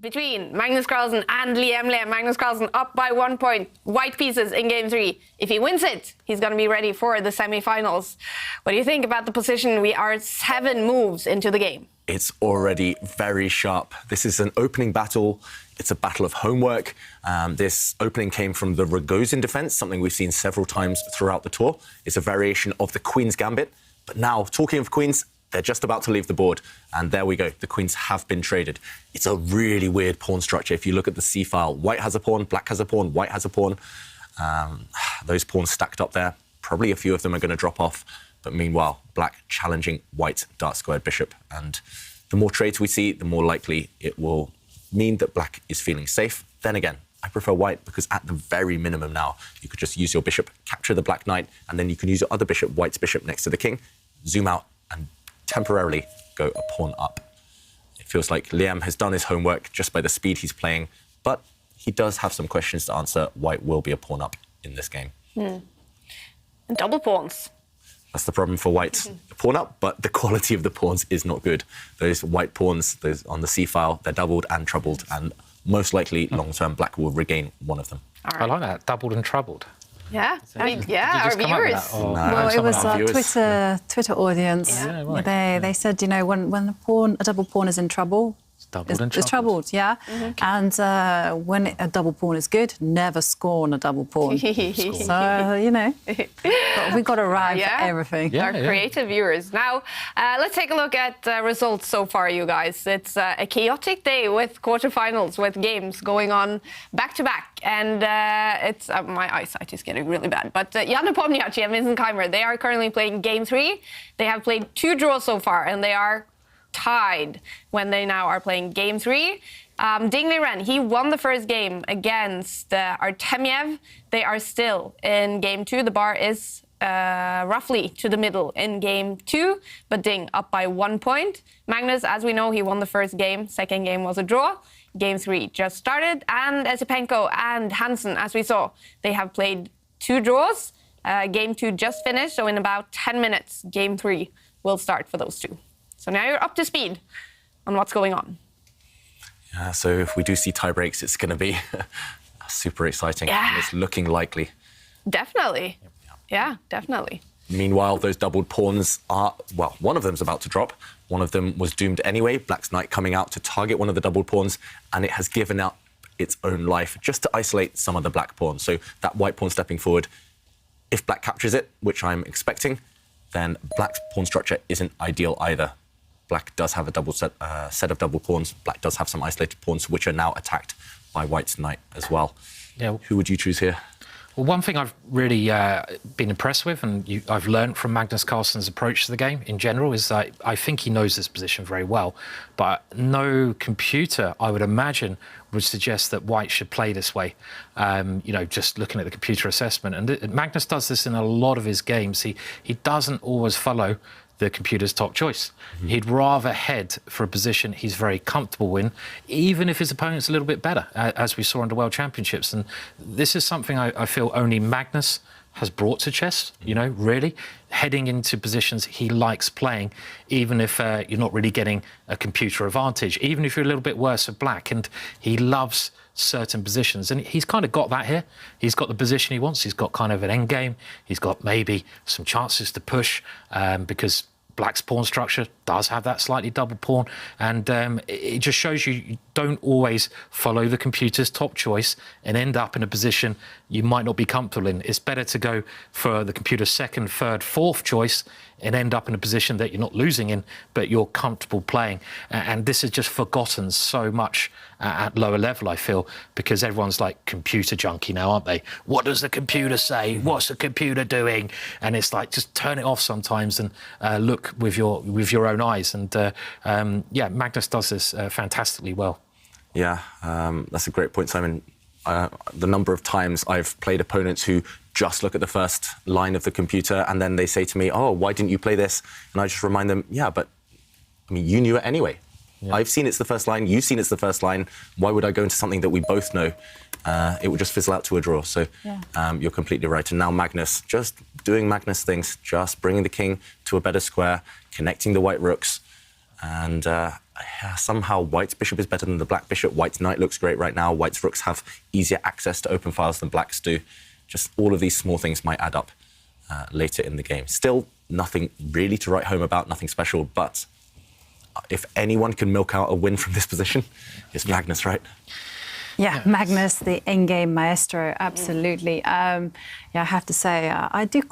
between Magnus Carlsen and Liem. Magnus Carlsen up by 1 point. White pieces in game 3. If he wins it, he's going to be ready for the semi-finals. What do you think about the position? We are 7 moves into the game. It's already very sharp. This is an opening battle. It's a battle of homework. This opening came from the Rogozin defense, something we've seen several times throughout the tour. It's a variation of the Queen's Gambit. But now, talking of queens, they're just about to leave the board. And there we go. The queens have been traded. It's a really weird pawn structure. If you look at the C file, white has a pawn, black has a pawn, white has a pawn. Those pawns stacked up there. Probably a few of them are going to drop off. But meanwhile, black challenging white dart-squared bishop. And the more trades we see, the more likely it will mean that black is feeling safe. Then again, I prefer white because at the very minimum now, you could just use your bishop, capture the black knight, and then you can use your other bishop, white's bishop, next to the king, zoom out and temporarily go a pawn up. It feels like Liem has done his homework just by the speed he's playing, but he does have some questions to answer. White will be a pawn up in this game. And double pawns. That's the problem for white. A pawn up, but the quality of the pawns is not good. Those white pawns, those on the C file, they're doubled and troubled, and most likely long-term black will regain one of them. All right. I like that, doubled and troubled. Yeah, I mean, yeah, our viewers. Well, it was our Twitter audience. Yeah. Right. They said, you know, when a double pawn is in trouble, it's troubled, yeah. And when a double pawn is good, never scorn a double pawn. So, you know, we've got to rhyme for everything. Our creative viewers. Now, let's take a look at results so far, you guys. It's a chaotic day with quarterfinals, with games going on back-to-back. And it's my eyesight is getting really bad. But Jan Nepomniachtchi and Vincent Keimer, they are currently playing game 3. They have played 2 draws so far, and they are tied when they now are playing game 3. Ding Liren, he won the first game against Artemiev. They are still in game 2. The bar is roughly to the middle in game 2, but Ding up by 1 point. Magnus, as we know, he won the first game. Second game was a draw. Game 3 just started. And Esipenko and Hansen, as we saw, they have played 2 draws. Game 2 just finished, so in about 10 minutes, game 3 will start for those 2. So now you're up to speed on what's going on. Yeah, so if we do see tie breaks, it's going to be super exciting. Yeah. And it's looking likely. Definitely. Yeah, definitely. Meanwhile, those doubled pawns are, well, one of them's about to drop. One of them was doomed anyway. Black's knight coming out to target one of the doubled pawns, and it has given up its own life just to isolate some of the black pawns. So that white pawn stepping forward, if black captures it, which I'm expecting, then black's pawn structure isn't ideal either. Black does have a double set of double pawns. Black does have some isolated pawns, which are now attacked by white's knight as well. Yeah. Who would you choose here? Well, one thing I've really been impressed with, and I've learned from Magnus Carlsen's approach to the game in general, is that I think he knows this position very well. But no computer, I would imagine, would suggest that white should play this way. You know, just looking at the computer assessment. And Magnus does this in a lot of his games. He doesn't always follow the computer's top choice. He'd rather head for a position he's very comfortable in, even if his opponent's a little bit better, as we saw in the World Championships. And this is something I feel only Magnus has brought to chess, you know, really. Heading into positions he likes playing, even if you're not really getting a computer advantage, even if you're a little bit worse at black. And he loves certain positions, and he's kind of got that here. He's got the position he wants. He's got kind of an end game. He's got maybe some chances to push because black's pawn structure does have that slightly double pawn, and it just shows you don't always follow the computer's top choice and end up in a position you might not be comfortable in. It's better to go for the computer's second, third, fourth choice and end up in a position that you're not losing in, but you're comfortable playing. And this is just forgotten so much at lower level, I feel, because everyone's like computer junkie now, aren't they? What does the computer say? What's the computer doing? And it's like, just turn it off sometimes and look with your own eyes. And yeah, Magnus does this fantastically well. Yeah, that's a great point, Simon. The number of times I've played opponents who just look at the first line of the computer and then they say to me, oh, why didn't you play this? And I just remind them, yeah, but I mean, you knew it anyway. Yeah. I've seen it's the first line, you've seen it's the first line. Why would I go into something that we both know? It would just fizzle out to a draw. So you're completely right. And now Magnus, just doing Magnus things, just bringing the king to a better square, connecting the white rooks. And somehow white's bishop is better than the black bishop. White's knight looks great right now. White's rooks have easier access to open files than black's do. Just all of these small things might add up later in the game. Still, nothing really to write home about, nothing special, but if anyone can milk out a win from this position, it's Magnus, right? Yeah, Magnus, the in-game maestro, absolutely. Yeah, I have to say, I do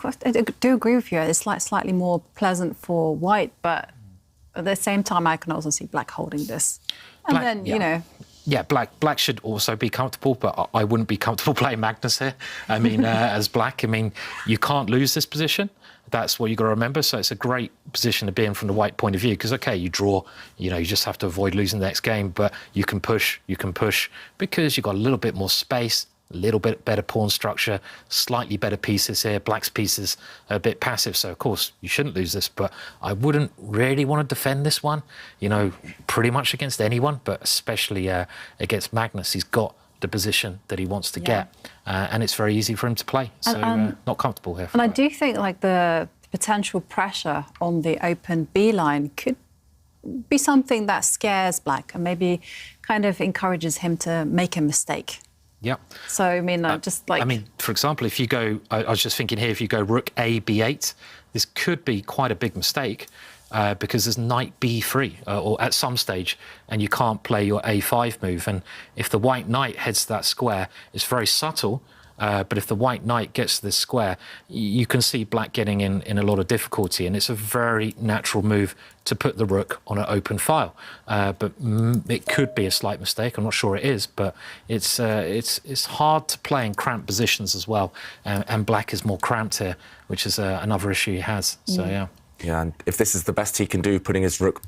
agree with you. It's slightly more pleasant for white, but at the same time, I can also see black holding this. And Black, then, yeah. you know... Yeah, black should also be comfortable, but I wouldn't be comfortable playing Magnus here. I mean, as black, I mean, you can't lose this position. That's what you've got to remember. So it's a great position to be in from the white point of view because, OK, you draw, you know, you just have to avoid losing the next game, but you can push because you've got a little bit more space, a little bit better pawn structure, slightly better pieces here. Black's pieces are a bit passive, so, of course, you shouldn't lose this, but I wouldn't really want to defend this one, you know, pretty much against anyone, but especially against Magnus. He's got the position that he wants to get, and it's very easy for him to play. So not comfortable here. And I do think like the potential pressure on the open B line could be something that scares black and maybe kind of encourages him to make a mistake. Yeah. So, I mean, just like... I mean, for example, if you go... I was just thinking here, if you go rook A, B8, this could be quite a big mistake because there's knight B3 or at some stage, and you can't play your A5 move. And if the white knight heads to that square, it's very subtle, but if the white knight gets to this square, you can see black getting in a lot of difficulty, and it's a very natural move to put the rook on an open file. But it could be a slight mistake. I'm not sure it is, but it's hard to play in cramped positions as well, and black is more cramped here, which is another issue he has. So, yeah. Yeah, and if this is the best he can do, putting his rook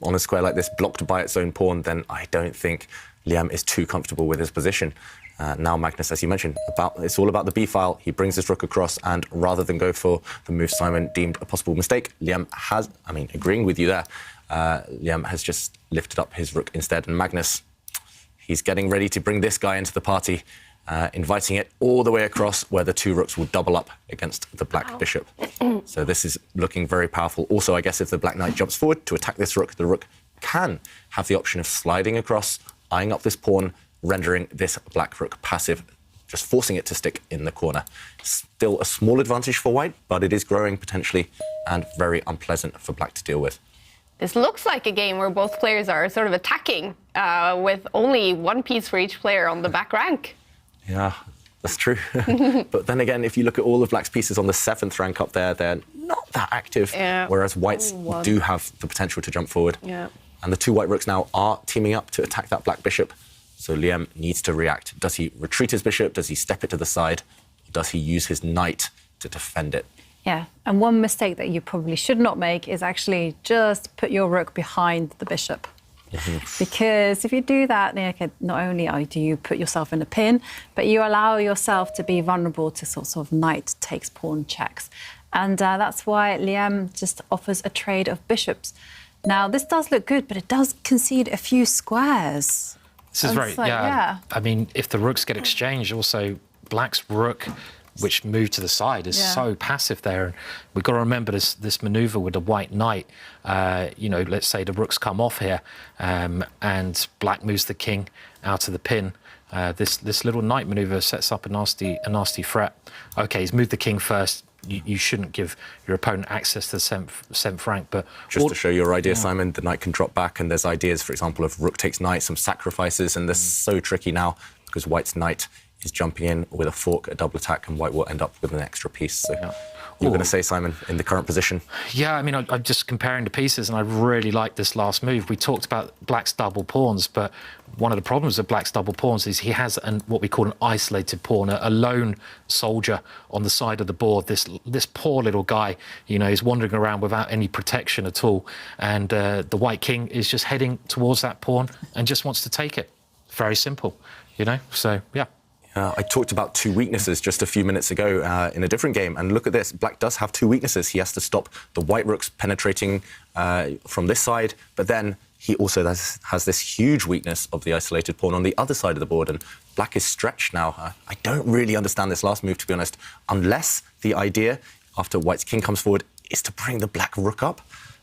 on a square like this, blocked by its own pawn, then I don't think Liem is too comfortable with his position. Now Magnus, as you mentioned, it's all about the B file. He brings his rook across, and rather than go for the move Simon deemed a possible mistake, Liem has, I mean, agreeing with you there, Liem has just lifted up his rook instead. And Magnus, he's getting ready to bring this guy into the party, inviting it all the way across where the two rooks will double up against the black bishop. So this is looking very powerful. Also, I guess if the black knight jumps forward to attack this rook, the rook can have the option of sliding across, eyeing up this pawn, rendering this black rook passive, just forcing it to stick in the corner. Still a small advantage for white, but it is growing potentially and very unpleasant for black to deal with. This looks like a game where both players are sort of attacking with only one piece for each player on the back rank. Yeah, that's true. But then again, if you look at all of black's pieces on the 7th rank up there, they're not that active, whereas white's do have the potential to jump forward. Yeah. And the two white rooks now are teaming up to attack that black bishop. So Liem needs to react. Does he retreat his bishop? Does he step it to the side? Or does he use his knight to defend it? Yeah, and one mistake that you probably should not make is actually just put your rook behind the bishop. Because if you do that, then okay, not only do you put yourself in a pin, but you allow yourself to be vulnerable to sort of knight takes pawn checks. And that's why Liem just offers a trade of bishops. Now, this does look good, but it does concede a few squares. This is very, yeah. I mean, if the rooks get exchanged, also black's rook, which moved to the side, is so passive there. And we've got to remember this manoeuvre with the white knight. You know, let's say the rooks come off here, and black moves the king out of the pin. This little knight manoeuvre sets up a nasty threat. OK, he's moved the king first. You shouldn't give your opponent access to the 7th rank, but... Just to show your idea, Simon, the knight can drop back, and there's ideas, for example, of rook takes knight, some sacrifices, and they're so tricky now because white's knight is jumping in with a fork, a double attack, and white will end up with an extra piece. So you're going to say, Simon, in the current position? Yeah, I mean, I'm just comparing the pieces, and I really like this last move. We talked about black's double pawns, but one of the problems with black's double pawns is he has what we call an isolated pawn, a lone soldier on the side of the board. This poor little guy, you know, is wandering around without any protection at all, and the white king is just heading towards that pawn and just wants to take it. Very simple, you know, so, yeah. I talked about two weaknesses just a few minutes ago in a different game, and look at this. Black does have two weaknesses. He has to stop the white rooks penetrating from this side, but then he also has this huge weakness of the isolated pawn on the other side of the board, and black is stretched now. I don't really understand this last move, to be honest, unless the idea, after white's king comes forward, is to bring the black rook up,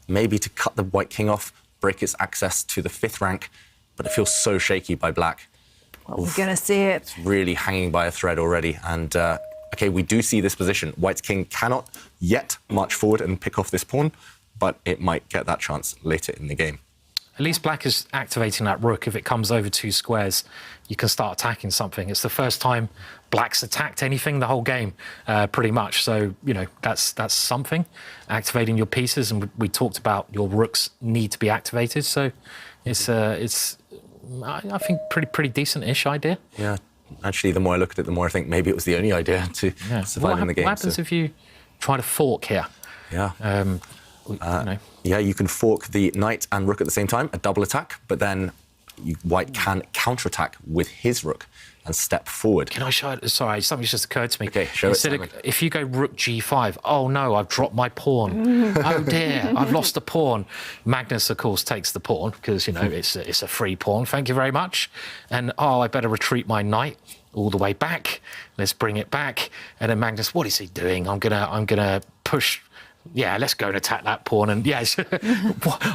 maybe to cut the white king off, break its access to the 5th rank, but it feels so shaky by black. Well, we're going to see it. It's really hanging by a thread already. And, OK, we do see this position. White's king cannot yet march forward and pick off this pawn, but it might get that chance later in the game. At least black is activating that rook. If it comes over 2 squares, you can start attacking something. It's the first time black's attacked anything the whole game, pretty much. So, you know, that's something. Activating your pieces, and we talked about your rooks need to be activated. So it's I think, pretty decent-ish idea. Yeah, actually, the more I look at it, the more I think maybe it was the only idea to survive in the game. What happens if you try to fork here? Yeah. You know. Yeah, you can fork the knight and rook at the same time, a double attack, but then White can counterattack with his rook and step forward. Can I show it? Sorry, something's just occurred to me. OK, show Instead it, Simon. if you go rook g5, oh no, I've dropped my pawn. Oh dear, I've lost a pawn. Magnus, of course, takes the pawn because, you know, it's a free pawn. Thank you very much. And, oh, I better retreat my knight all the way back. Let's bring it back. And then Magnus, what is he doing? I'm gonna push. Yeah, let's go and attack that pawn. And yes,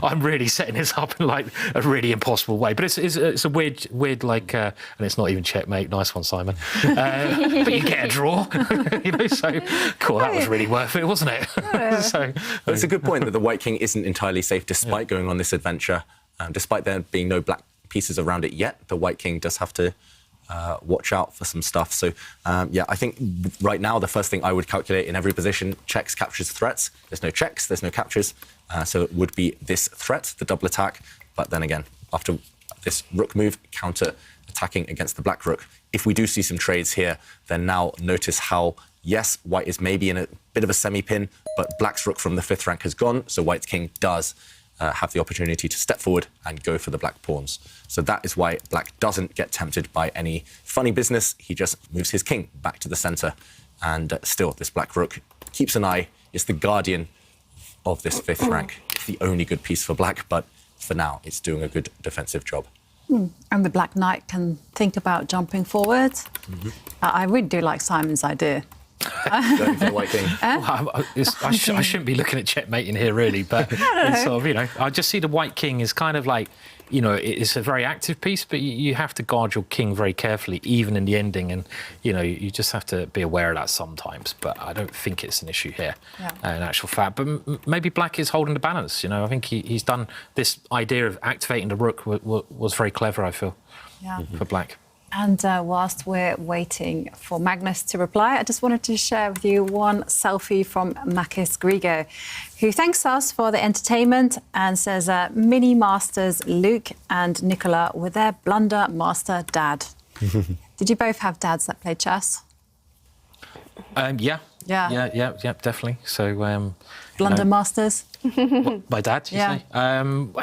I'm really setting this up in like a really impossible way. But it's a weird like, and it's not even checkmate. Nice one, Simon. But you get a draw, you know. So cool, that was really worth it, wasn't it? So but it's a good point that the White king isn't entirely safe despite going on this adventure. Despite there being no black pieces around it yet, the White king does have to watch out for some stuff. So, yeah, I think right now the first thing I would calculate in every position, checks, captures, threats. There's no checks, there's no captures. So it would be this threat, the double attack. But then again, after this rook move, counter attacking against the black rook. If we do see some trades here, then now notice how, yes, White is maybe in a bit of a semi-pin, but black's rook from the 5th rank has gone. So White's king does have the opportunity to step forward and go for the black pawns. So that is why black doesn't get tempted by any funny business. He just moves his king back to the centre. And still, this black rook keeps an eye. It's the guardian of this 5th rank. It's the only good piece for black, but for now, it's doing a good defensive job. And the black knight can think about jumping forward. I really do like Simon's idea. Going for the White king. I shouldn't be looking at checkmating here, really, but it's sort of, you know, I just see the White king is kind of like, you know, it's a very active piece, but you have to guard your king very carefully, even in the ending, and, you know, you just have to be aware of that sometimes, but I don't think it's an issue here, in actual fact. But maybe black is holding the balance, you know. I think he's done this idea of activating the rook was very clever, I feel, for black. And whilst we're waiting for Magnus to reply, I just wanted to share with you one selfie from Makis Grigo, who thanks us for the entertainment and says, mini masters Luke and Nicola with their blunder master dad. Did you both have dads that played chess? Yeah, definitely. So blunder masters. My dad, you say?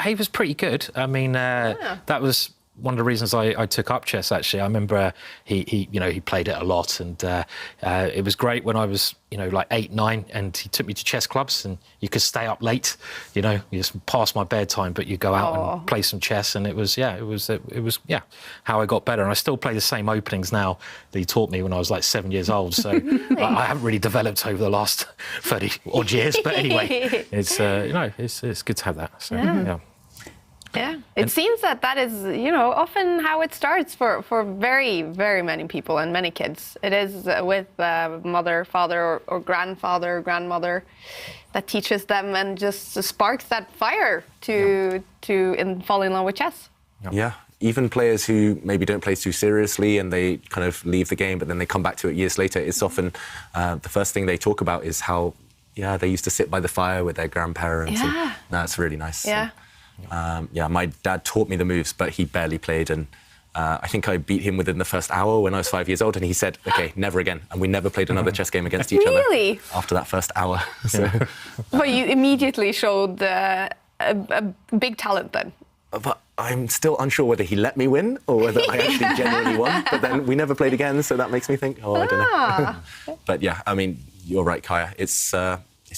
He was pretty good. I mean, that was one of the reasons I took up chess, actually. I remember he played it a lot, and it was great when I was, you know, like 8, 9, and he took me to chess clubs, and you could stay up late, you know, you just past my bedtime, but you go out and play some chess, and it was how I got better. And I still play the same openings now that he taught me when I was like 7 years old. So I haven't really developed over the last 30 odd years, but anyway, it's it's good to have that. So Yeah, it seems that is, you know, often how it starts for very, very many people and many kids. It is with mother, father, or grandfather, or grandmother that teaches them and just sparks that fire to fall in love with chess. Yeah, even players who maybe don't play too seriously and they kind of leave the game, but then they come back to it years later. It's often the first thing they talk about is how, they used to sit by the fire with their grandparents. Yeah. And that's really nice. Yeah. My dad taught me the moves, but he barely played, and I think I beat him within the first hour when I was 5 years old, and he said, OK, never again. And we never played another chess game against each other after that first hour. So. Well, you immediately showed a big talent then. But I'm still unsure whether he let me win or whether I actually genuinely won. But then we never played again, so that makes me think, I don't know. But yeah, I mean, you're right, Kaya. It's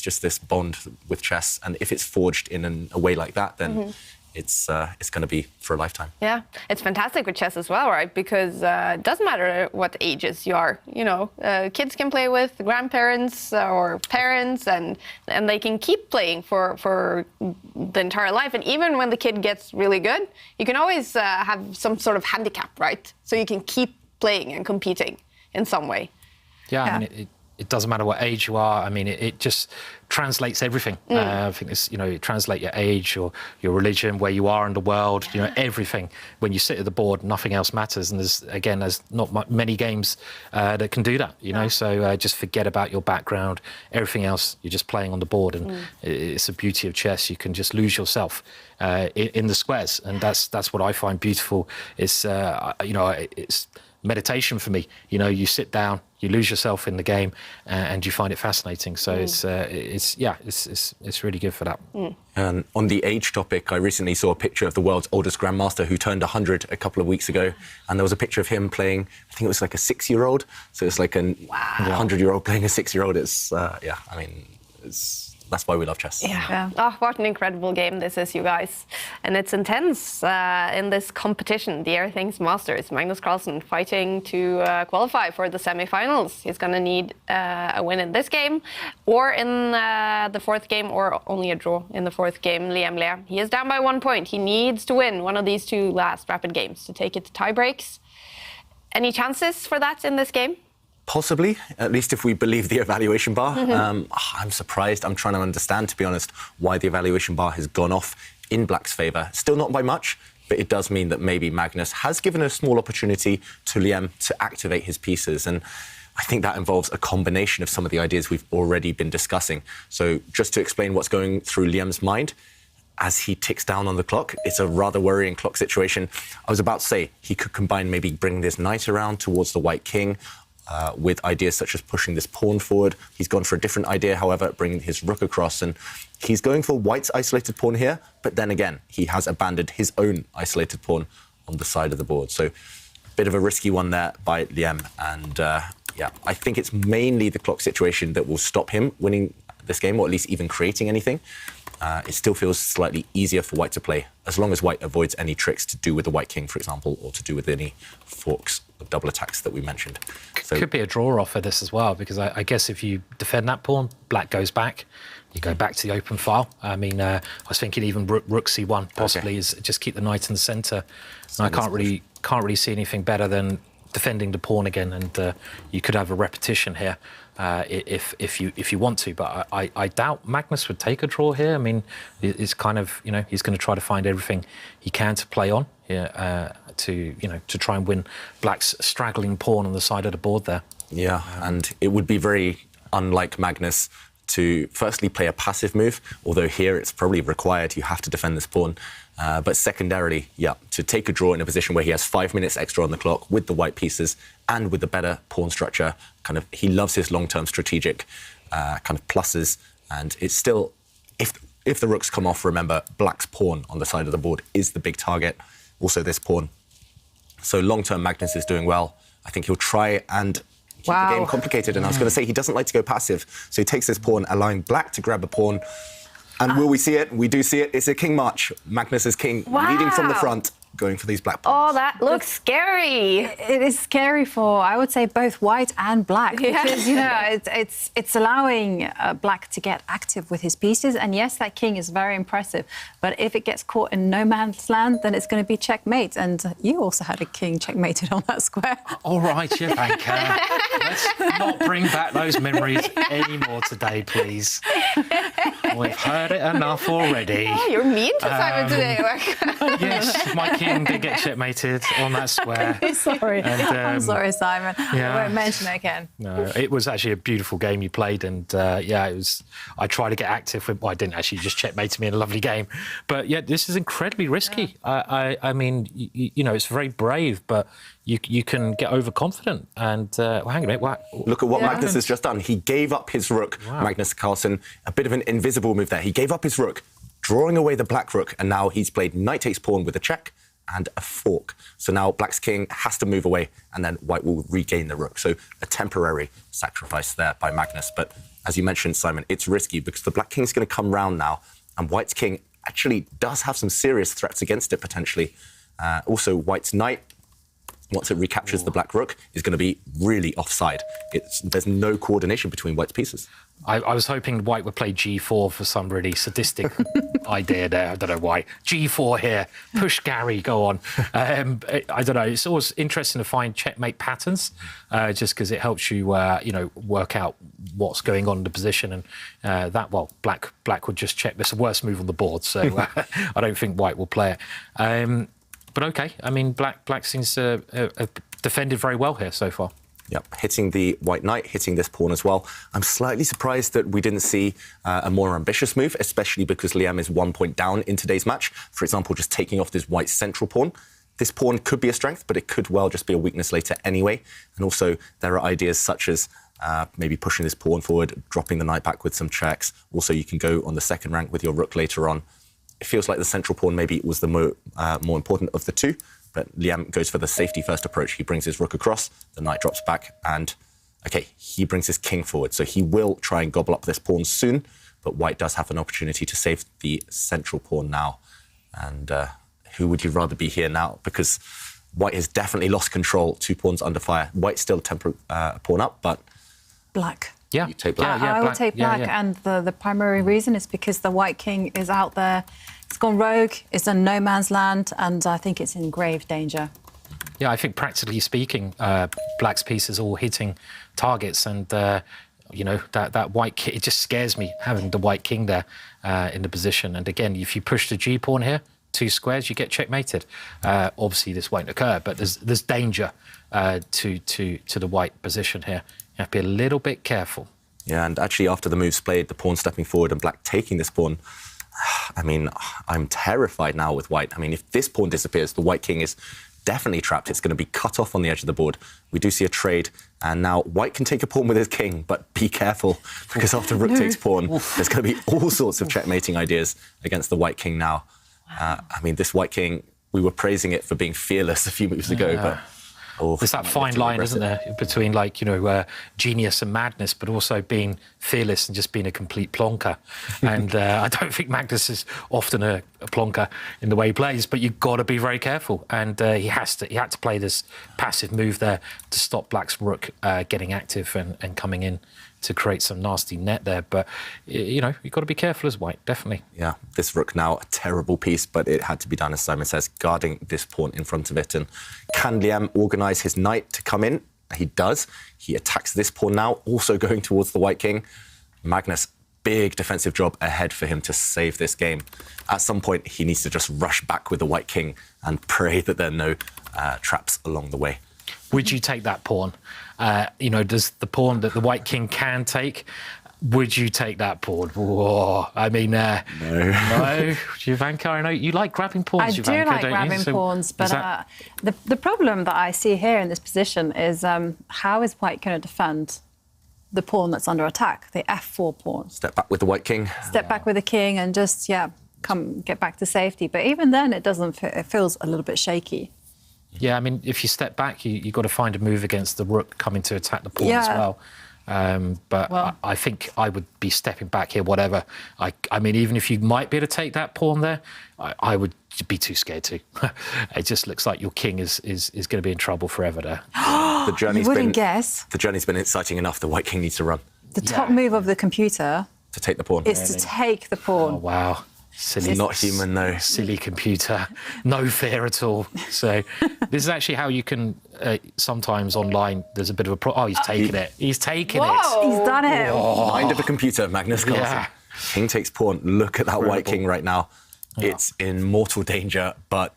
just this bond with chess, and if it's forged in a way like that, then it's going to be for a lifetime. Yeah, it's fantastic with chess as well, right? Because it doesn't matter what ages you are. You know, kids can play with grandparents or parents, and they can keep playing for the entire life. And even when the kid gets really good, you can always have some sort of handicap, right? So you can keep playing and competing in some way. Yeah, I mean, it doesn't matter what age you are. I mean, it just translates everything. I think it's, you know, it translates your age, your religion, where you are in the world, you know, everything. When you sit at the board, nothing else matters. And there's not many games that can do that, you know. So just forget about your background, everything else. You're just playing on the board, and it's the beauty of chess. You can just lose yourself in the squares, and that's what I find beautiful. It's you know, it's meditation for me. You know, you sit down, you lose yourself in the game, and you find it fascinating. So it's really good for that. And on the age topic, I recently saw a picture of the world's oldest grandmaster who turned 100 a couple of weeks ago, and there was a picture of him playing, I think it was like a 6-year-old. So it's like a 100-year-old playing a 6-year-old. It's I mean, that's why we love chess. Yeah. Oh, what an incredible game this is, you guys. And it's intense in this competition, the Airthings Masters. Magnus Carlsen fighting to qualify for the semi-finals. He's going to need a win in this game, or in the fourth game, or only a draw in the fourth game. Liem. He is down by 1 point. He needs to win one of these two last rapid games to take it to tie breaks. Any chances for that in this game? Possibly, at least if we believe the evaluation bar. I'm surprised. I'm trying to understand, to be honest, why the evaluation bar has gone off in Black's favour. Still not by much, but it does mean that maybe Magnus has given a small opportunity to Liem to activate his pieces. And I think that involves a combination of some of the ideas we've already been discussing. So just to explain what's going through Liem's mind, as he ticks down on the clock, it's a rather worrying clock situation. I was about to say he could combine, maybe bring this knight around towards the white king, with ideas such as pushing this pawn forward. He's gone for a different idea, however, bringing his rook across, and he's going for white's isolated pawn here, but then again, he has abandoned his own isolated pawn on the side of the board. So a bit of a risky one there by Liem, and I think it's mainly the clock situation that will stop him winning this game, or at least even creating anything. It still feels slightly easier for white to play, as long as white avoids any tricks to do with the white king, for example, or to do with any forks of double attacks that we mentioned. So, could be a draw off for this as well, because I guess if you defend that pawn, black goes back, you go back to the open file. I mean, I was thinking even rook c1 possibly is just keep the knight in the centre. And I can't really see anything better than defending the pawn again, and you could have a repetition here if you want to. But I doubt Magnus would take a draw here. I mean, it's kind of, you know, he's going to try to find everything he can to play on here, to try and win Black's straggling pawn on the side of the board there. Yeah, and it would be very unlike Magnus to firstly play a passive move, although here it's probably required, you have to defend this pawn. But secondarily, to take a draw in a position where he has 5 minutes extra on the clock with the white pieces and with the better pawn structure, kind of, he loves his long-term strategic kind of pluses. And it's still, if the rooks come off, remember, Black's pawn on the side of the board is the big target, also this pawn. So long-term, Magnus is doing well. I think he'll try and keep the game complicated. And I was going to say, he doesn't like to go passive. So he takes this pawn, allowing Black to grab a pawn. And will we see it? We do see it. It's a king march. Magnus is king, leading from the front, going for these black pawns. Oh, that looks scary. It is scary for, I would say, both white and black, because, you know, it's allowing black to get active with his pieces. And yes, that king is very impressive. But if it gets caught in no man's land, then it's going to be checkmate. And you also had a king checkmated on that square. All right, you banker. Let's not bring back those memories anymore today, please. We've heard it enough already. Oh, you're mean to Simon today. Yes, my king did get checkmated on that square. Sorry. And, I'm sorry, Simon. Yeah. I won't mention it again. No, it was actually a beautiful game you played, and it was. I tried to get active with. Well, I didn't actually, just checkmated me in a lovely game, but yeah, this is incredibly risky. Yeah. I mean, you know, it's very brave, but you can get overconfident. And hang on a minute, what? Look at what Magnus has just done. He gave up his rook. Wow. Magnus Carlsen, a bit of an invisible move there. He gave up his rook, drawing away the black rook, and now he's played knight takes pawn with a check and a fork. So now Black's king has to move away, and then White will regain the rook. So a temporary sacrifice there by Magnus. But as you mentioned, Simon, it's risky because the Black king's going to come round now, and White's king actually does have some serious threats against it, potentially. Also, white's knight, once it recaptures the black rook, is going to be really offside. There's no coordination between white's pieces. I was hoping white would play g4 for some really sadistic idea there. I don't know why. g4 here, push Gary, go on. I don't know. It's always interesting to find checkmate patterns, just because it helps you, work out what's going on in the position. And black would just check. It's the worst move on the board, so I don't think white will play it. But okay, I mean, black seems to have defended very well here so far. Yep, hitting the white knight, hitting this pawn as well. I'm slightly surprised that we didn't see a more ambitious move, especially because Liem is 1 point down in today's match. For example, just taking off this white central pawn. This pawn could be a strength, but it could well just be a weakness later anyway. And also, there are ideas such as maybe pushing this pawn forward, dropping the knight back with some checks. Also, you can go on the second rank with your rook later on. It feels like the central pawn maybe was the more important of the two. But Liem goes for the safety-first approach. He brings his rook across, the knight drops back, and, OK, he brings his king forward. So he will try and gobble up this pawn soon, but white does have an opportunity to save the central pawn now. And who would you rather be here now? Because white has definitely lost control, 2 pawns under fire. White's still a pawn up, but... Black. Yeah, you take black. I would take black, and the primary reason is because the white king is out there. It's gone rogue, it's in no man's land, and I think it's in grave danger. Yeah, I think practically speaking, black's piece is all hitting targets, and that white king, it just scares me having the white king there in the position. And again, if you push the g pawn here, 2 squares, you get checkmated. Obviously, this won't occur, but there's danger to the white position here. You have to be a little bit careful. Yeah, and actually after the move's played, the pawn stepping forward and black taking this pawn, I mean, I'm terrified now with white. I mean, if this pawn disappears, the white king is definitely trapped. It's going to be cut off on the edge of the board. We do see a trade, and now white can take a pawn with his king, but be careful, because after rook takes pawn, there's going to be all sorts of checkmating ideas against the white king now. I mean, this white king, we were praising it for being fearless a few moves ago, but... There's that fine line, isn't there, between genius and madness, but also being fearless and just being a complete plonker. And I don't think Magnus is often a plonker in the way he plays, but you've got to be very careful. And he had to play this passive move there to stop black's rook getting active and coming in to create some nasty net there. But, you've got to be careful as white, definitely. Yeah, this rook now, a terrible piece, but it had to be done, as Simon says, guarding this pawn in front of it. And can Liem organise his knight to come in? He does. He attacks this pawn now, also going towards the white king. Magnus, big defensive job ahead for him to save this game. At some point, he needs to just rush back with the white king and pray that there are no traps along the way. Would you take that pawn? Does the pawn that the white king can take, would you take that pawn? Whoa, I mean, no. No, Jovanka, I know you like grabbing pawns, Jovanka, I do like grabbing pawns, but the problem that I see here in this position is how is white going to defend the pawn that's under attack, the f4 pawn? Step back with the white king. Step back with the king and just, get back to safety. But even then, it feels a little bit shaky. Yeah, I mean, if you step back, you've got to find a move against the rook coming to attack the pawn as well. I think I would be stepping back here, whatever. I mean, even if you might be able to take that pawn there, I would be too scared to. It just looks like your king is going to be in trouble forever there. The journey's you wouldn't guess. The journey's been exciting enough. The white king needs to run. The top move of the computer... To take the pawn. Is to take the pawn. Oh, wow. Silly, not human, no. Silly computer, no fear at all. So this is actually how you can sometimes online. There's a bit of a oh, he's taken it. He's taken it. He's done it. Oh. Mind of a computer, Magnus Carlsen. Yeah. King takes pawn. Look at that Incredible. White king right now. Yeah. It's in mortal danger, but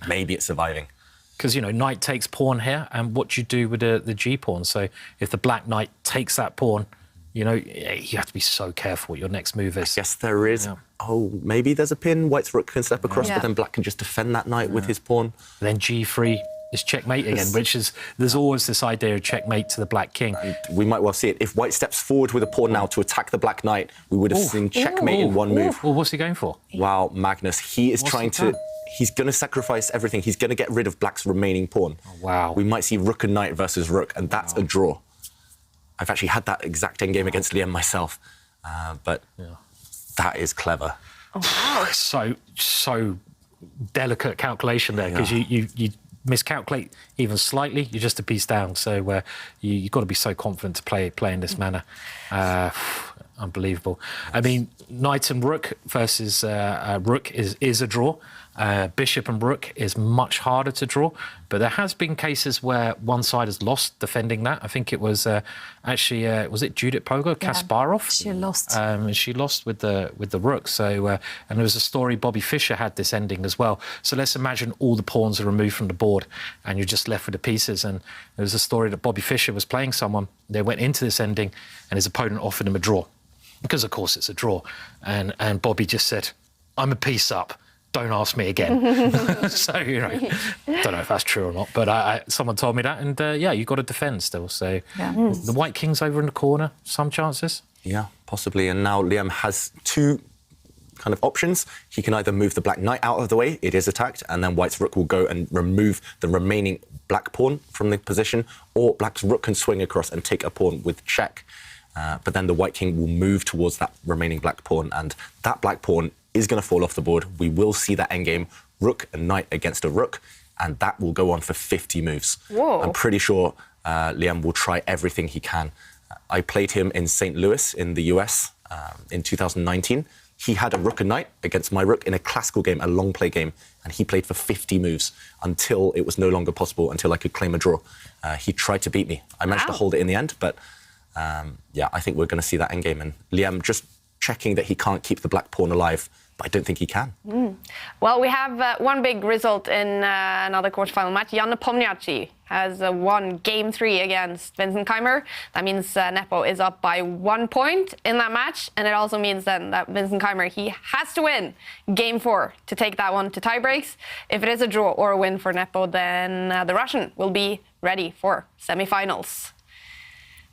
maybe it's surviving. Because knight takes pawn here, and what do you do with the g pawn? So if the black knight takes that pawn, you have to be so careful what your next move is. Yes, there is. Yeah. Oh, maybe there's a pin. White's rook can step across, but then black can just defend that knight with his pawn. Then g3 is checkmate again, which is... There's always this idea of checkmate to the black king. And we might well see it. If white steps forward with a pawn now to attack the black knight, we would have seen checkmate in one move. Well, what's he going for? Wow, Magnus. He is trying to... He's going to sacrifice everything. He's going to get rid of black's remaining pawn. Oh, wow. We might see rook and knight versus rook, and that's a draw. I've actually had that exact endgame against Liem myself, but that is clever. Oh, wow. So delicate calculation there, because you miscalculate even slightly, you're just a piece down. So you've got to be so confident to play in this manner. Unbelievable. I mean, knight and rook versus rook is a draw. Bishop and rook is much harder to draw, but there has been cases where one side has lost defending that. I think it was was it Judith Pogo, Kasparov? She lost. She lost with the rook. So and there was a story Bobby Fischer had this ending as well. So let's imagine all the pawns are removed from the board and you're just left with the pieces. And there was a story that Bobby Fischer was playing someone. They went into this ending and his opponent offered him a draw, because of course it's a draw. And Bobby just said, "I'm a piece up. Don't ask me again." So, don't know if that's true or not, but someone told me that, and you've got to defend still. So the white king's over in the corner, some chances. Yeah, possibly. And now Liem has two kind of options. He can either move the black knight out of the way, it is attacked, and then white's rook will go and remove the remaining black pawn from the position, or black's rook can swing across and take a pawn with check. But then the white king will move towards that remaining black pawn, and that black pawn is going to fall off the board. We will see that endgame, rook and knight against a rook, and that will go on for 50 moves. Whoa. I'm pretty sure Liem will try everything he can. I played him in St. Louis in the US in 2019. He had a rook and knight against my rook in a classical game, a long play game, and he played for 50 moves until it was no longer possible, until I could claim a draw. He tried to beat me. I managed to hold it in the end, but I think we're going to see that endgame, and Liem just checking that he can't keep the black pawn alive, but I don't think he can. Well, we have one big result in another quarterfinal match. Jan Nepomniachtchi has won Game 3 against Vincent Keimer. That means Nepo is up by 1 point in that match, and it also means then that Vincent Keimer, he has to win Game 4 to take that one to tiebreaks. If it is a draw or a win for Nepo, then the Russian will be ready for semifinals.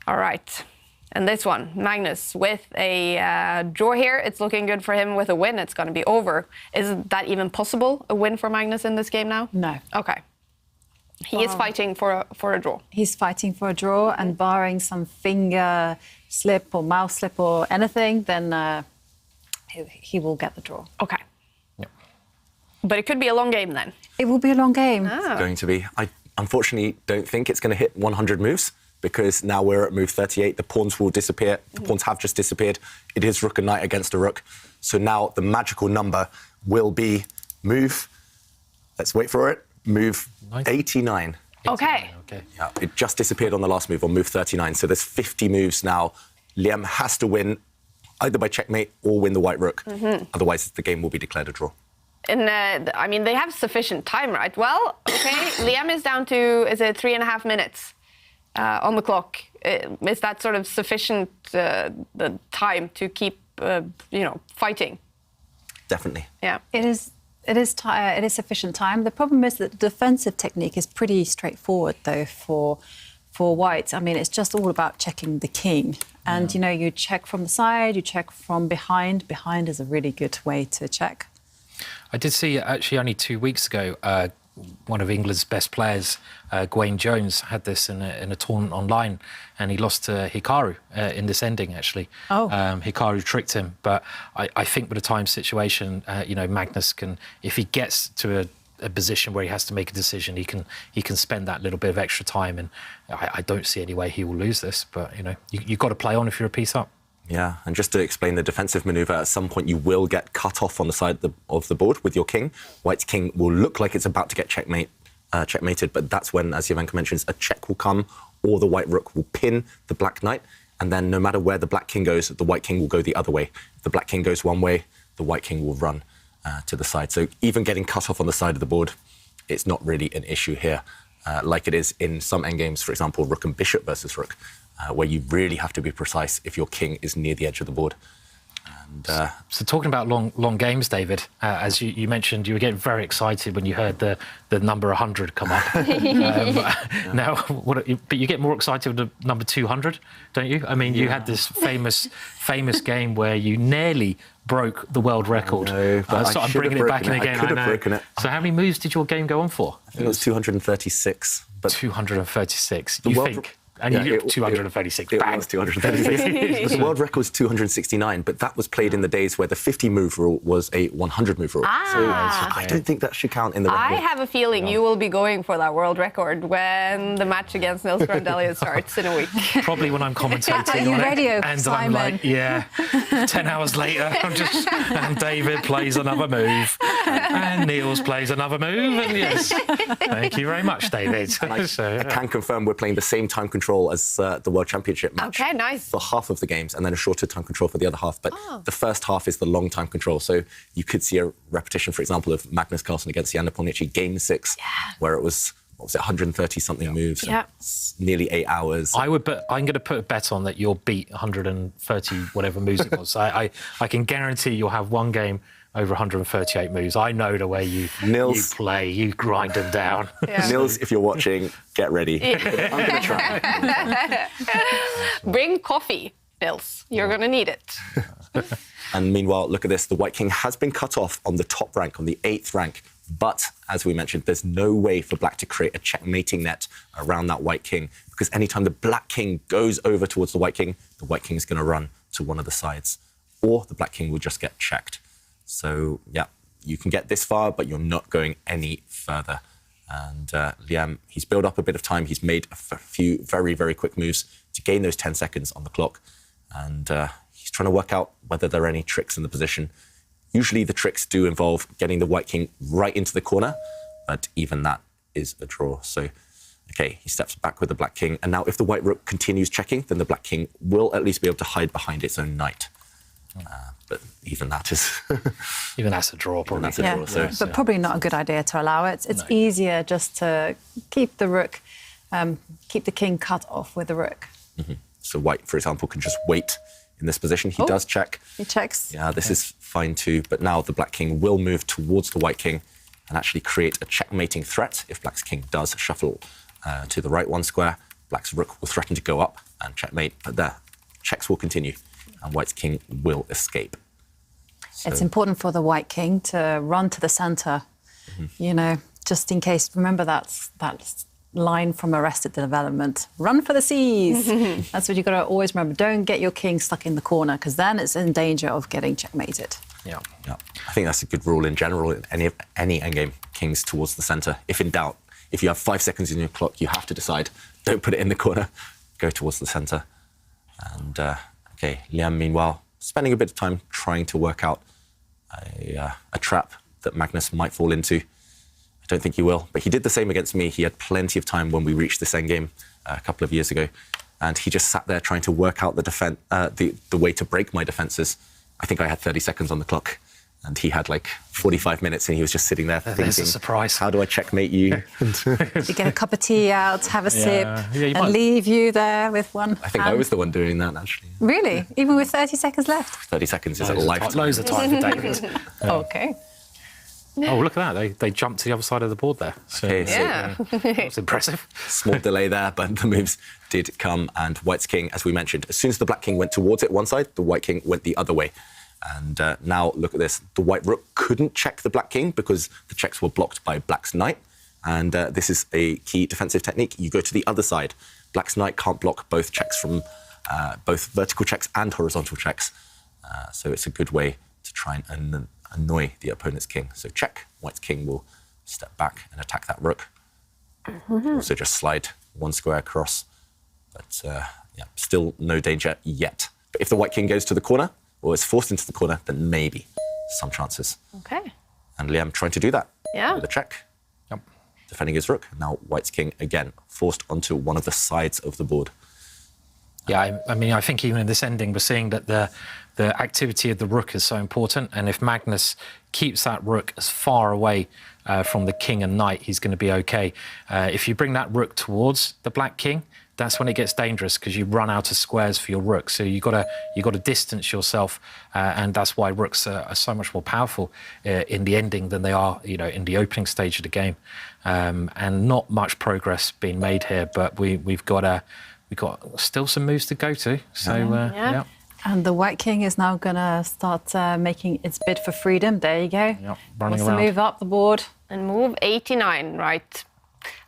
All right. And this one, Magnus, with a draw here, it's looking good for him. With a win, it's going to be over. Is that even possible, a win for Magnus in this game now? No. Okay. He is fighting for a draw. He's fighting for a draw, and barring some finger slip or mouse slip or anything, then he will get the draw. Okay. Yep. But it could be a long game then. It will be a long game. It's going to be. I unfortunately don't think it's going to hit 100 moves, because now we're at move 38. The pawns will disappear. The pawns have just disappeared. It is rook and knight against a rook. So now the magical number will be let's wait for it, move 89. Okay. Yeah, it just disappeared on the last move, on move 39. So there's 50 moves now. Liem has to win either by checkmate or win the white rook. Otherwise, the game will be declared a draw. And I mean, they have sufficient time, right? Well, okay, Liem is down to, is it 3.5 minutes? On the clock. Is that sort of sufficient the time to keep, fighting? Definitely. Yeah. It is sufficient time. The problem is that the defensive technique is pretty straightforward, though, for white. I mean, it's just all about checking the king. And, you check from the side, you check from behind. Behind is a really good way to check. I did see, actually, only 2 weeks ago, one of England's best players, Quang Jones, had this in a tournament online, and he lost to Hikaru in this ending, actually. Hikaru tricked him, but I think with a time situation, Magnus can, if he gets to a position where he has to make a decision, he can spend that little bit of extra time, and I don't see any way he will lose this, but, you've got to play on if you're a piece up. Yeah, and just to explain the defensive manoeuvre, at some point you will get cut off on the side of the board with your king. White's king will look like it's about to get checkmated, but that's when, as Jovanka mentions, a check will come, or the white rook will pin the black knight, and then no matter where the black king goes, the white king will go the other way. If the black king goes one way, the white king will run to the side. So even getting cut off on the side of the board, it's not really an issue here, like it is in some endgames, for example, rook and bishop versus rook, where you really have to be precise if your king is near the edge of the board. And, so talking about long games, David, as you mentioned, you were getting very excited when you heard the number 100 come up. Now, but you get more excited with the number 200, don't you? I mean, you had this famous game where you nearly broke the world record. No, so I'm bringing it back in again. I could have broken it. So how many moves did your game go on for? I think it was 236. But 236. You think? And you 236. It was 236. The world record was 269, but that was played in the days where the 50 move rule was a 100 move rule. So I don't think that should count in the record. I have a feeling you will be going for that world record when the match against Nils Grandelius starts in a week. Probably when I'm commentating Are you on ready, it, and Simon? I'm like, 10 hours later, and David plays another move, and Niels plays another move, and yes, thank you very much, David. I can confirm we're playing the same time control as the World Championship match. Okay, nice. For half of the games, and then a shorter time control for the other half. But the first half is the long time control. So you could see a repetition, for example, of Magnus Carlsen against Jan Nepomniachtchi, Game 6, where it was, 130-something moves? Yeah. Nearly 8 hours. I'm going to put a bet on that you'll beat 130 whatever moves it was. I can guarantee you'll have one game over 138 moves. I know the way you play, you grind them down. Yeah. Nils, if you're watching, get ready. I'm going to try. Bring coffee, Nils. You're going to need it. And meanwhile, look at this. The White King has been cut off on the top rank, on the 8th rank. But, as we mentioned, there's no way for Black to create a checkmating net around that White King, because anytime the Black King goes over towards the White King is going to run to one of the sides, or the Black King will just get checked. So, yeah, you can get this far, but you're not going any further. And Liem, he's built up a bit of time. He's made a few very, very quick moves to gain those 10 seconds on the clock. And he's trying to work out whether there are any tricks in the position. Usually the tricks do involve getting the White King right into the corner, but even that is a draw. So, OK, he steps back with the Black King. And now if the White Rook continues checking, then the Black King will at least be able to hide behind its own knight. But even that is... even that's a draw, probably. That's a draw, so. But probably not a good idea to allow it. It's easier just to keep the rook, keep the king cut off with the rook. Mm-hmm. So White, for example, can just wait in this position. He does check. He checks. Yeah, this is fine too. But now the Black King will move towards the White King and actually create a checkmating threat. If Black's King does shuffle to the right one square, Black's Rook will threaten to go up and checkmate. But the checks will continue and White's King will escape. So, it's important for the White King to run to the centre, you know, just in case. Remember that line from Arrested Development, run for the seas. That's what you've got to always remember. Don't get your king stuck in the corner, because then it's in danger of getting checkmated. Yeah. I think that's a good rule in general. In any endgame, kings towards the centre. If in doubt, if you have 5 seconds in your clock, you have to decide. Don't put it in the corner. Go towards the centre. And, OK, Liem, meanwhile, spending a bit of time trying to work out a trap that Magnus might fall into. I don't think he will, but he did the same against me. He had plenty of time when we reached this endgame a couple of years ago, and he just sat there trying to work out the way to break my defences. I think I had 30 seconds on the clock, and he had like 45 minutes, and he was just sitting there thinking, "There's a surprise. How do I checkmate you?" You get a cup of tea out, have a sip, and leave you there with one. I think I was the one doing that, actually. Really? Even with 30 seconds left? 30 seconds is a lifetime. Loads of time for David. OK. Oh, look at that. They jumped to the other side of the board there. So, that's impressive. Small delay there, but the moves did come. And White's King, as we mentioned, as soon as the Black King went towards it one side, the White King went the other way. And now, look at this. The White Rook couldn't check the Black King because the checks were blocked by Black's Knight. And this is a key defensive technique. You go to the other side. Black's Knight can't block both checks from both vertical checks and horizontal checks. So it's a good way to try and annoy the opponent's king. So check, White's King will step back and attack that rook. Also just slide one square across. But still no danger yet. But if the White King goes to the corner, or is forced into the corner, then maybe some chances. Okay. And Liem trying to do that with a check. Yep. Defending his rook. Now White's King, again, forced onto one of the sides of the board. Yeah, I mean, I think even in this ending, we're seeing that the activity of the rook is so important. And if Magnus keeps that rook as far away from the king and knight, he's going to be OK. If you bring that rook towards the Black King, that's when it gets dangerous, because you run out of squares for your rook. So you've got to distance yourself, and that's why rooks are so much more powerful in the ending than they are, in the opening stage of the game. And not much progress being made here, but we've got still some moves to go to. So yeah. And the White King is now going to start making its bid for freedom. There you go. Yep, running Wants around. to move up the board. And move 89, right.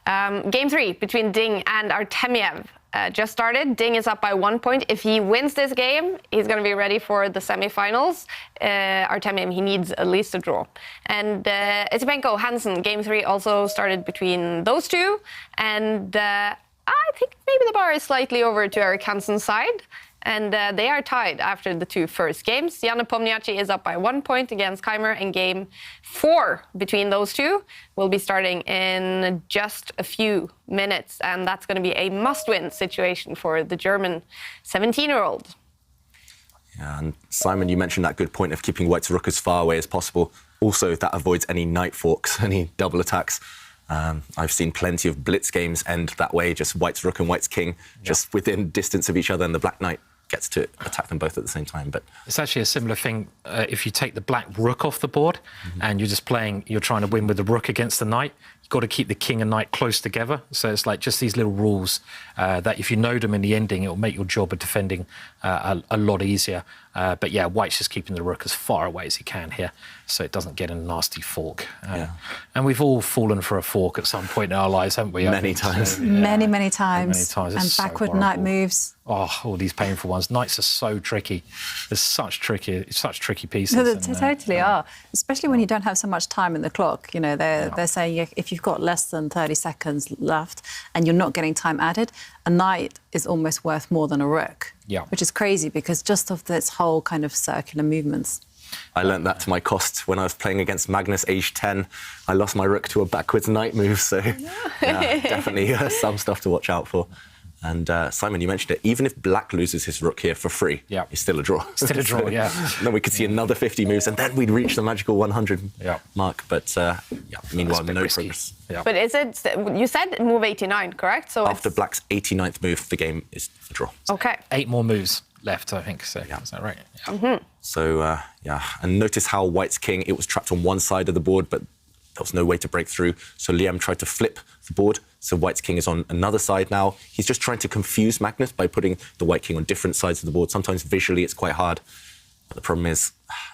Game 3 between Ding and Artemiev. just started. Ding is up by 1 point. If he wins this game, he's going to be ready for the semifinals. Artemium, he needs at least a draw. And Itipenko, Hansen, game 3 also started between those two. And I think maybe the bar is slightly over to Eric Hansen's side. And they are tied after the 2 first games. Janne Pomniachtchi is up by 1 point against Keimer, and game 4 between those two will be starting in just a few minutes. And that's going to be a must-win situation for the German 17-year-old. Yeah, and Simon, you mentioned that good point of keeping White's rook as far away as possible. Also, that avoids any knight forks, any double attacks. I've seen plenty of blitz games end that way, just White's rook and White's king, just within distance of each other, and the black knight gets to attack them both at the same time. But it's actually a similar thing if you take the black rook off the board and you're just playing, you're trying to win with the rook against the knight. You've got to keep the king and knight close together. So it's like just these little rules that if you know them in the ending, it'll make your job of defending a lot easier. But yeah, White's just keeping the rook as far away as he can here, so it doesn't get a nasty fork. And we've all fallen for a fork at some point in our lives, haven't we? Many times. So, yeah. Many times. And backward so knight moves. Oh, all these painful ones. Knights are so tricky. There's such tricky pieces. No, they totally are, especially when you don't have so much time in the clock. You know, they're saying if you've got less than 30 seconds left and you're not getting time added, a knight is almost worth more than a rook. Yeah. Which is crazy because just of this whole kind of circular movements. I learnt that to my cost when I was playing against Magnus, age 10. I lost my rook to a backwards knight move, so yeah, definitely some stuff to watch out for. And Simon, you mentioned it, even if black loses his rook here for free, it's still a draw. Still a draw, yeah. Then we could see another 50 moves, and then we'd reach the magical 100 mark. But meanwhile, no progress. Yeah. But is it, you said move 89, correct? So after black's 89th move, the game is a draw. Okay. 8 more moves left, I think. So is that right? Yeah. So, and notice how White's king, it was trapped on one side of the board, but there was no way to break through. So Liem tried to flip the board. So White's king is on another side now. He's just trying to confuse Magnus by putting the White king on different sides of the board. Sometimes visually it's quite hard. But the problem is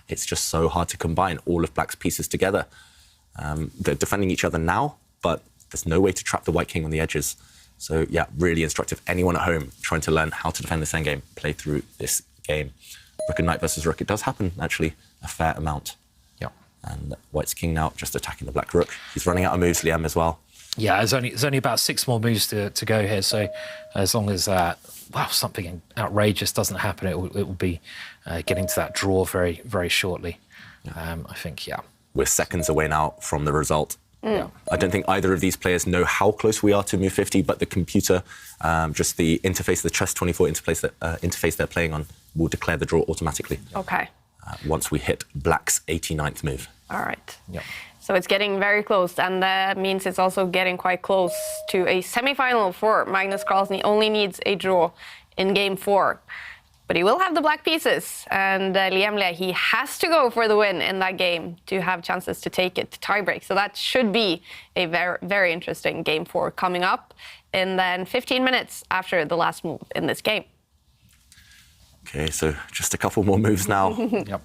it's just so hard to combine all of black's pieces together. They're defending each other now, but there's no way to trap the White king on the edges. So, yeah, really instructive. Anyone at home trying to learn how to defend this endgame, play through this game. Rook and knight versus rook, it does happen, actually, a fair amount. Yeah. And White's king now just attacking the black rook. He's running out of moves, Liem, as well. Yeah, there's only about 6 more moves to go here. So as long as something outrageous doesn't happen, it will be getting to that draw very, very shortly. I think, We're seconds away now from the result. Yeah. I don't think either of these players know how close we are to move 50, but the computer, just the interface, the Chess24 interface they're playing on, will declare the draw automatically. Okay. Once we hit black's 89th move. All right. Yep. So it's getting very close, and that means it's also getting quite close to a semi-final for Magnus Carlsen. He only needs a draw in game 4. But he will have the black pieces, and Liem, he has to go for the win in that game to have chances to take it to tiebreak. So that should be a very, very interesting game 4 coming up in then 15 minutes after the last move in this game. Okay, so just a couple more moves now.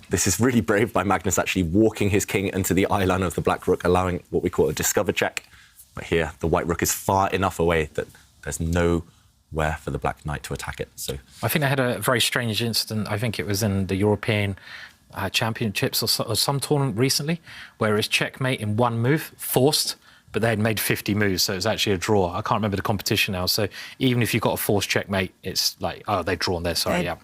This is really brave by Magnus, actually walking his king into the eye line of the black rook, allowing what we call a discover check. But here, the white rook is far enough away that there's nowhere for the black knight to attack it. So I think they had a very strange incident. I think it was in the European Championships or some tournament recently, where it was checkmate in 1 move, forced, but they had made 50 moves, so it was actually a draw. I can't remember the competition now. So even if you've got a forced checkmate, it's like, oh, they've drawn there, sorry, yeah.